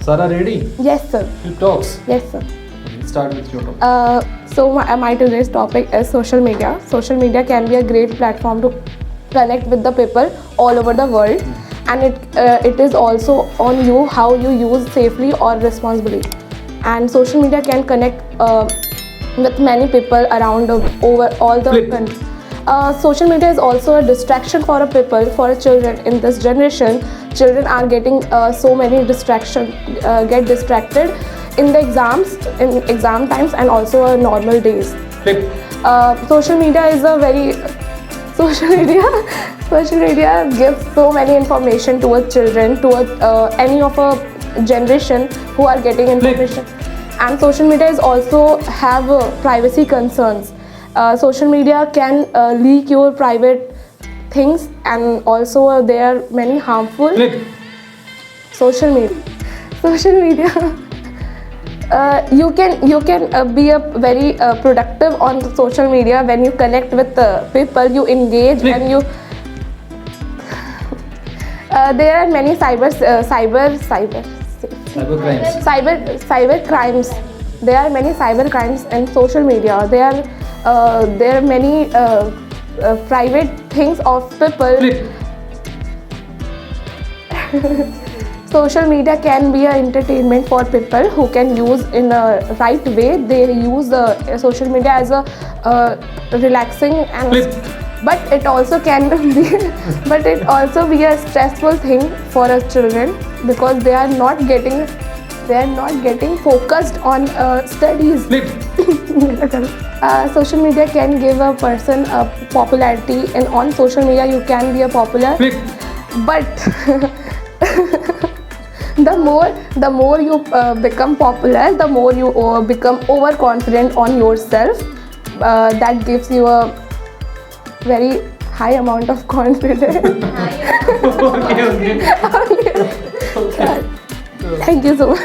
Sara, ready? Yes, sir. Flip talks. Yes, sir. Start with your topic. So my today's topic is social media. Social media can be a great platform to connect with the people all over the world, and it is also on you how you use safely or responsibly. And social media can connect with many people around over all the Flip. country. Social media is also a distraction for a people, for children in this generation. Children are getting so many get distracted in the exams, in exam times, and also normal days. Flip. Social media is a very social media gives so many information towards children, towards any of a generation who are getting information. And social media is also have privacy concerns. Social media can leak your private things, and also there are many harmful. Flip. Social media. You can be a very productive on social media when you connect with people, you engage, Flip. and you. There are many cyber crimes. There are many cyber crimes in social media. There are many private things of people. Flip. Social media can be an entertainment for people who can use in a right way. They use social media as a relaxing and. Flip. But it also can be a stressful thing for us children, because they are not getting focused on studies. Flip. Social media can give a person a popularity, and on social media you can be a popular. Flip. But the more you become popular, the more you become overconfident on yourself. That gives you a very high amount of confidence. Okay. Thank you so much.